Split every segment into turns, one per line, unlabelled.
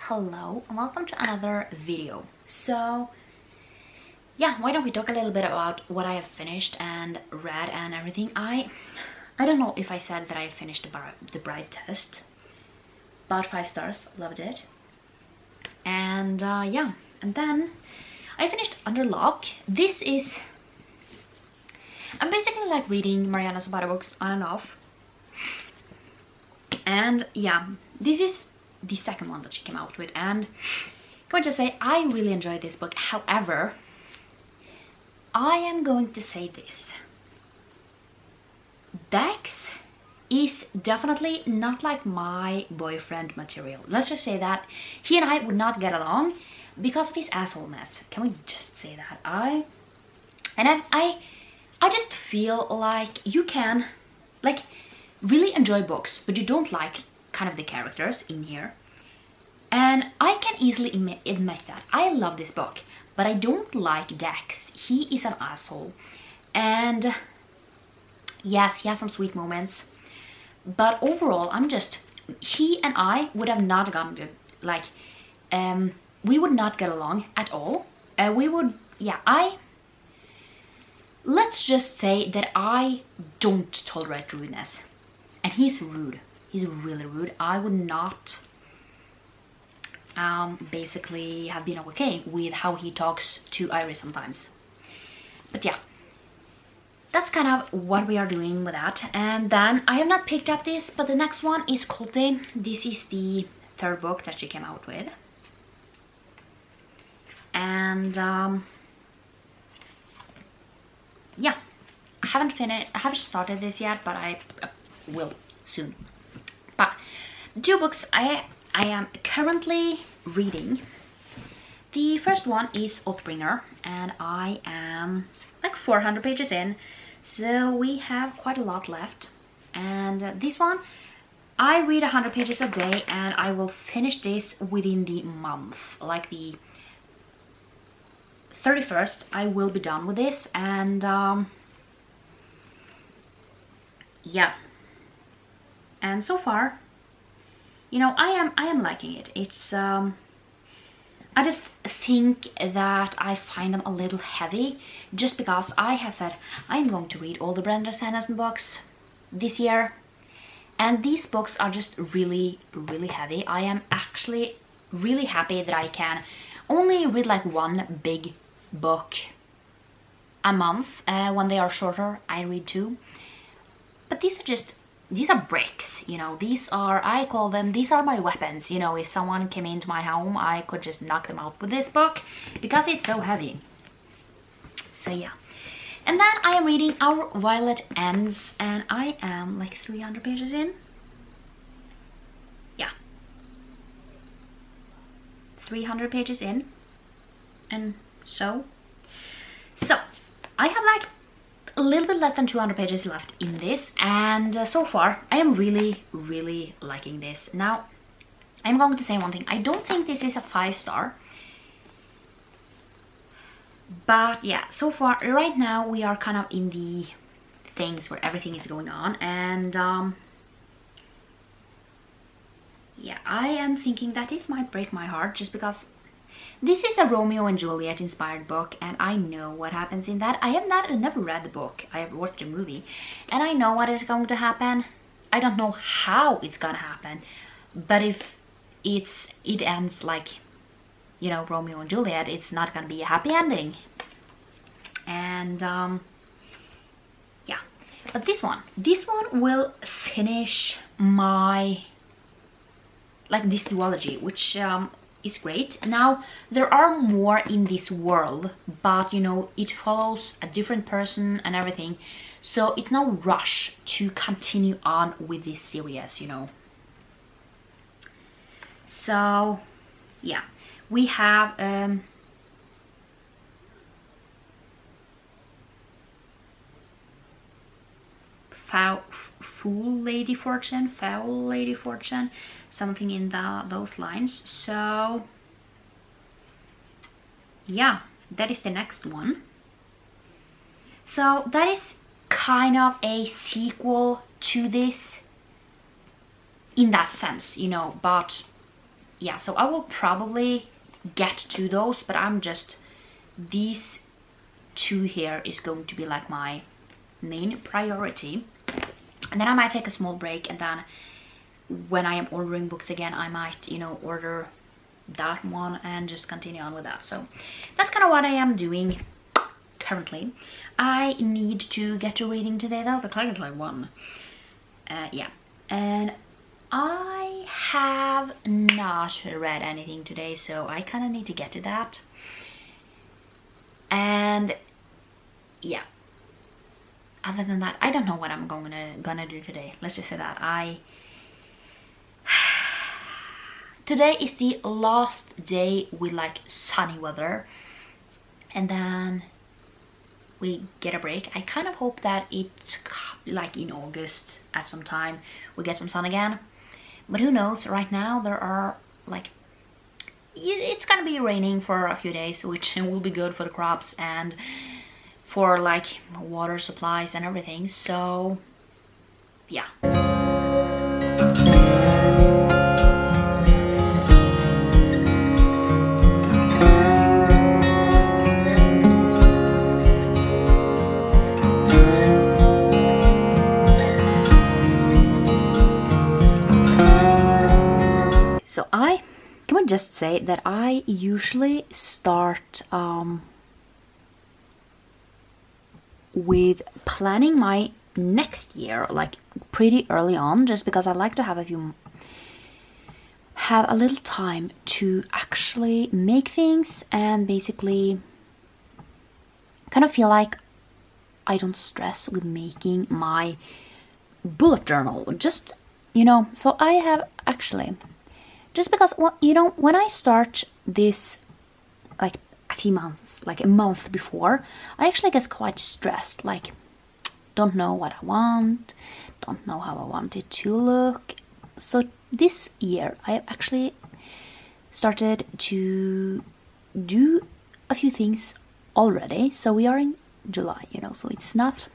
Hello and welcome to another video. So yeah, why don't we talk a little bit about what I have finished and read and everything. I don't know if I said that I finished the Bride test. About 5 stars, loved it. And yeah, and then I finished Under Lock. This is, I'm basically like reading Mariana Zapata books on and off. And yeah, this is the second one that she came out with, and can I just say I really enjoyed this book. However, I am going to say this: Dex is definitely not like my boyfriend material. Let's just say that he and I would not get along because of his assholeness. Can we just say that? I just feel like you can like really enjoy books, but you don't like kind of the characters in here, and I can easily admit that I love this book, but I don't like Dex. He is an asshole, and yes, he has some sweet moments, but overall he and I would have not gotten to, like, we would not get along at all. Let's just say that I don't tolerate rudeness, and he's rude. He's really rude. I would not basically have been okay with how he talks to Iris sometimes. But yeah, that's kind of what we are doing with that. And then I have not picked up this, but the next one is Colte. This is the third book that she came out with. And yeah, I haven't started this yet, but I will soon. But the two books I am currently reading. The first one is Oathbringer, and I am like 400 pages in, so we have quite a lot left. And this one, I read 100 pages a day, and I will finish this within the month. Like the 31st, I will be done with this, and yeah. And so far, you know, I am liking it. It's I just think that I find them a little heavy, just because I have said I'm going to read all the Brenda Sanderson books this year, and these books are just really heavy. I am actually really happy that I can only read like one big book a month. When they are shorter, I read 2, but these are bricks, you know. These are, I call them, these are my weapons. You know, if someone came into my home, I could just knock them out with this book because it's so heavy. So yeah. And then I am reading Our Violet Ends, and I am like 300 pages in. Yeah. 300 pages in. And so I have like a little bit less than 200 pages left in this, and so far I am really liking this. Now I'm going to say one thing: I don't think this is a 5-star, but yeah, so far right now we are kind of in the things where everything is going on, and yeah, I am thinking that this might break my heart, just because this is a Romeo and Juliet inspired book, and I know what happens in that. I have never read the book. I have watched the movie, and I know what is going to happen. I don't know how it's gonna happen, but if it ends like, you know, Romeo and Juliet, it's not gonna be a happy ending. And yeah, but this one will finish my, like, this duology, which is great. Now there are more in this world, but you know, it follows a different person and everything, so it's no rush to continue on with this series, you know. So yeah, we have foul lady fortune, something in those lines. So yeah, that is the next one. So that is kind of a sequel to this in that sense, you know, but yeah, so I will probably get to those, but I'm just, these two here is going to be like my main priority. And then I might take a small break, and then when I am ordering books again, I might, you know, order that one and just continue on with that. So that's kind of what I am doing currently. I need to get to reading today though. The clock is like 1. Yeah, and I have not read anything today, so I kind of need to get to that. And yeah, other than that, I don't know what I'm gonna do today. Let's just say that today is the last day with like sunny weather, and then we get a break. I kind of hope that it's like in August at some time we get some sun again, but who knows. Right now there are like, it's gonna be raining for a few days, which will be good for the crops and for like water supplies and everything. So yeah. So I can we just say that I usually start with planning my next year like pretty early on, just because I like to have a little time to actually make things and basically kind of feel like I don't stress with making my bullet journal, just, you know. So I have actually, just because, well, you know, when I start this like a few months, like a month before, I actually get quite stressed, like don't know what I want, don't know how I want it to look. So this year I actually started to do a few things already. So we are in July, you know, so it's not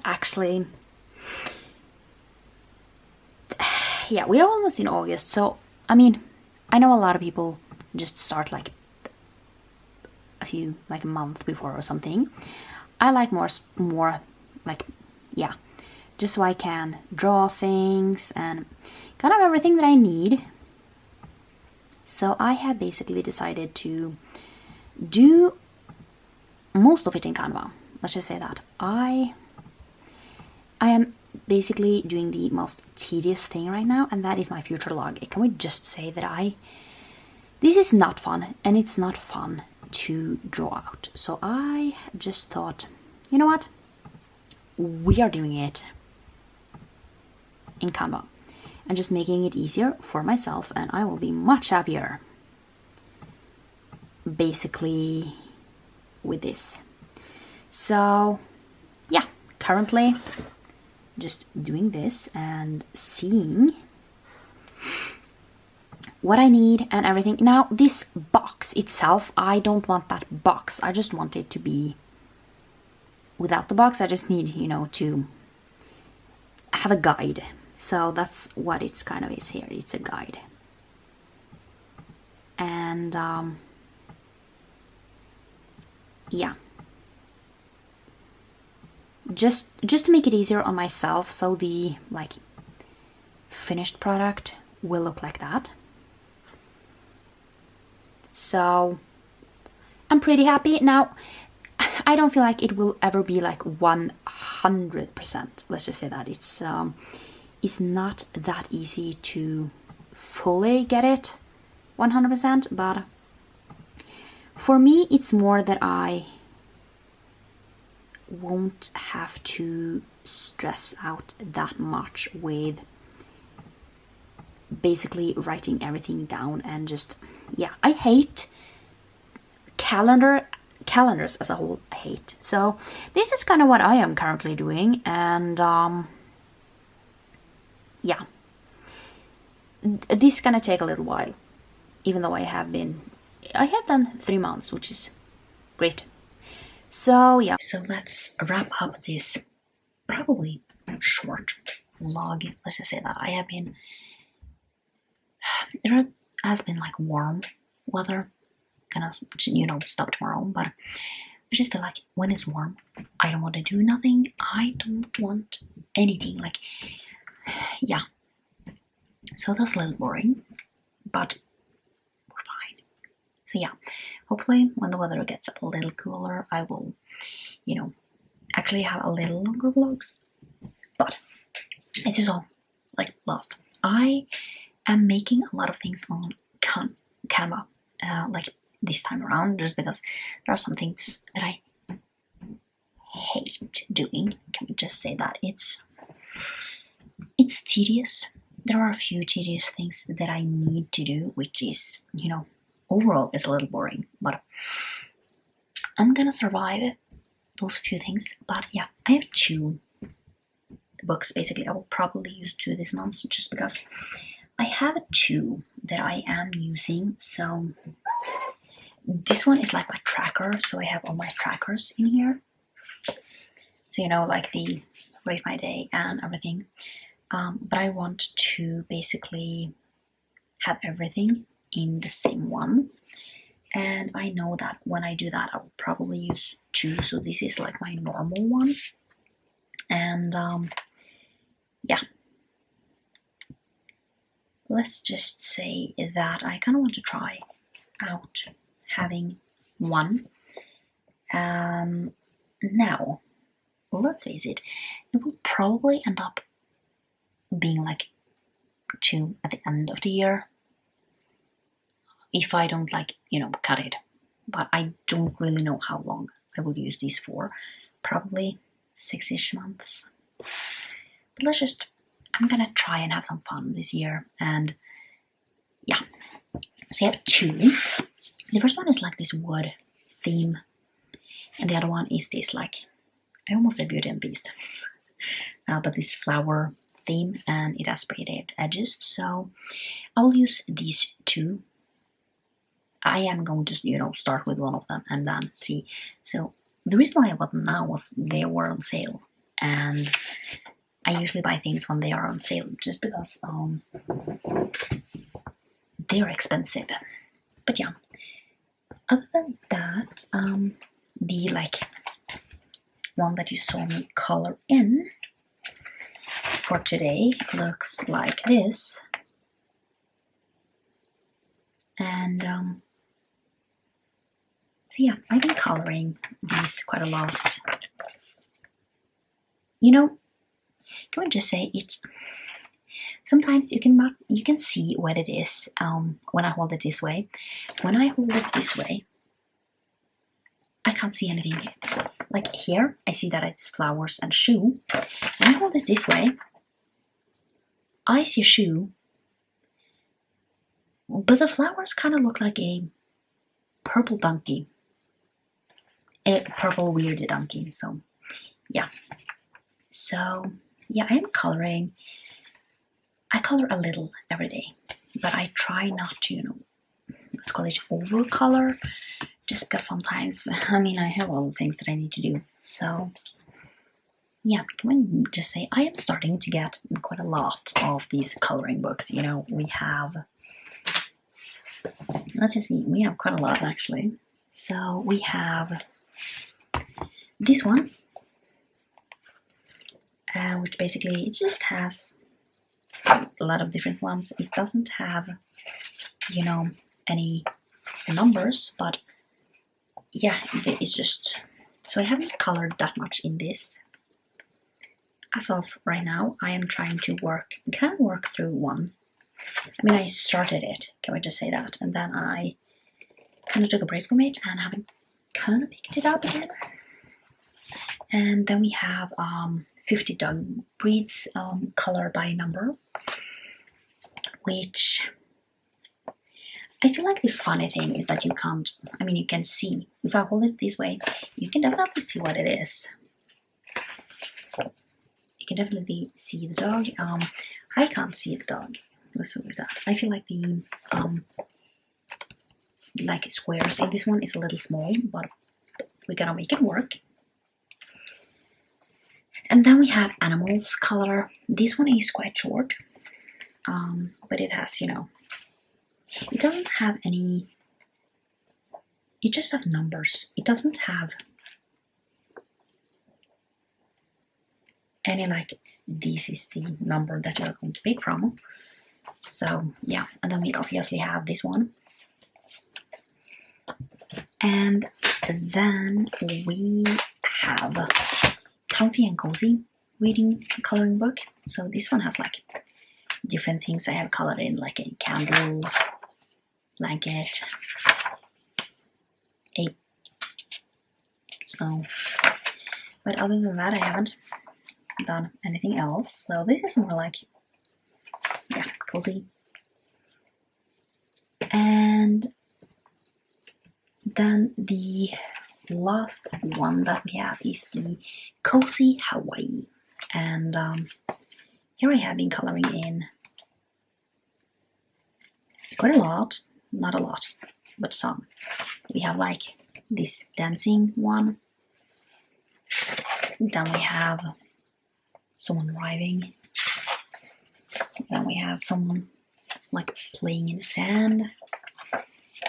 actually, yeah, we are almost in August. So I mean, I know a lot of people just start like a month before or something. I like more like, yeah, just so I can draw things and kind of everything that I need. So I have basically decided to do most of it in Canva. Let's just say that I am basically doing the most tedious thing right now, and that is my future log. Can we just say that this is not fun, and it's not fun to draw out. So I just thought, you know what, we are doing it in Canva and just making it easier for myself, and I will be much happier basically with this. So yeah, currently just doing this and seeing what I need and everything. Now this box itself, I don't want that box. I just want it to be without the box. I just need, you know, to have a guide. So that's what it's kind of is here. It's a guide. And yeah, just to make it easier on myself, so the like finished product will look like that. So I'm pretty happy. Now I don't feel like it will ever be like 100%. Let's just say that it's not that easy to fully get it 100%, but for me it's more that I won't have to stress out that much with basically writing everything down and just, yeah, I hate calendars as a whole. I hate. So this is kind of what I am currently doing, and yeah, this is gonna take a little while, even though I have done 3 months, which is great. So yeah, so let's wrap up this probably short vlog. Let's just say that there has been like warm weather, gonna stop tomorrow, but I just feel like when it's warm, I don't want to do nothing. I don't want anything, like, yeah. So that's a little boring, but we're fine. So yeah, hopefully when the weather gets a little cooler, I will, actually have a little longer vlogs. But it's just all like lost. I am making a lot of things on Canva, like this time around, just because there are some things that I hate doing. Can we just say that it's tedious. There are a few tedious things that I need to do, which is, overall is a little boring, but I'm gonna survive those few things. But yeah, I have 2 books basically. I will probably use 2 this month just because I have 2 that I am using. So this one is like my tracker, so I have all my trackers in here. So like the rate my day and everything. But I want to basically have everything in the same one. And I know that when I do that, I will probably use 2. So this is like my normal one. And yeah. Let's just say that I kind of want to try out having one. Now, let's face it, it will probably end up being like 2 at the end of the year if I don't cut it. But I don't really know how long I will use these for. Probably 6-ish months. But I'm gonna try and have some fun this year, and yeah. So I have 2. The first one is like this wood theme, and the other one is this I almost said Beauty and Beast, but this flower theme, and it has sprayed edges. So I will use these 2. I am going to start with one of them and then see. So the reason why I bought them now was they were on sale, and I usually buy things when they are on sale just because they are expensive. But yeah, other than that, the one that you saw me color in for today looks like this. And so yeah, I've been coloring these quite a lot. Can we just say it's sometimes you can see what it is when I hold it this way. When I hold it this way, I can't see anything. Like here, I see that it's flowers and shoe. When I hold it this way, I see a shoe, but the flowers kind of look like a purple donkey. A purple weird donkey. So yeah. So yeah, I am coloring. I color a little every day, but I try not to, let's call it over color, just because sometimes, I have all the things that I need to do. So yeah, can we just say I am starting to get quite a lot of these coloring books. We have, let's just see, we have quite a lot actually. So we have this one, which basically it just has a lot of different ones. It doesn't have, any numbers, but yeah, it's just, so I haven't colored that much in this. As of right now, I am trying to work through one I mean, I started it, can we just say that, and then I kind of took a break from it and haven't kind of picked it up again. And then we have 50 dog breeds, color by number, which I feel like the funny thing is that you can't, I mean, you can see, if I hold it this way, you can definitely see what it is. You can definitely see the dog. I can't see the dog. Let's look at that. I feel like the like squares in this one is a little small, but we gotta make it work. And then we have animals color. This one is quite short, but it has, you know, it doesn't have any, it just has numbers. It doesn't have any like, this is the number that you're going to pick from. So yeah, and then we obviously have this one. And then we have Comfy and Cozy reading coloring book. So this one has like different things I have colored in, like a candle, blanket, a snow. But other than that, I haven't done anything else. So this is more like, yeah, cozy. And then the last one that we have is the Cozy Hawaii. And here I have been coloring in quite a lot, not a lot, but some. We have like this dancing one. Then we have someone arriving. Then we have someone like playing in the sand.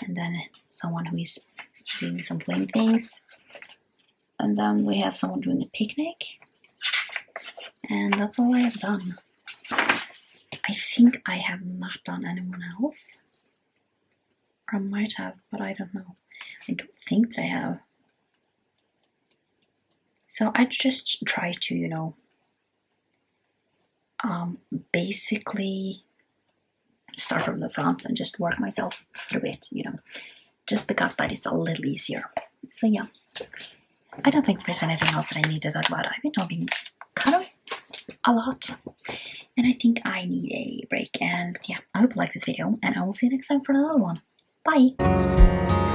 And then someone who is doing some flame things. And then we have someone doing a picnic. And that's all I have done. I think I have not done anyone else. Or I might have, but I don't know. I don't think that I have. So I just try to, you know, basically start from the front and just work myself through it, you know, just because that is a little easier. So yeah, I don't think there's anything else that I need to talk about. I've been talking kind of a lot, and I think I need a break. And yeah, I hope you like this video, and I will see you next time for another one. Bye!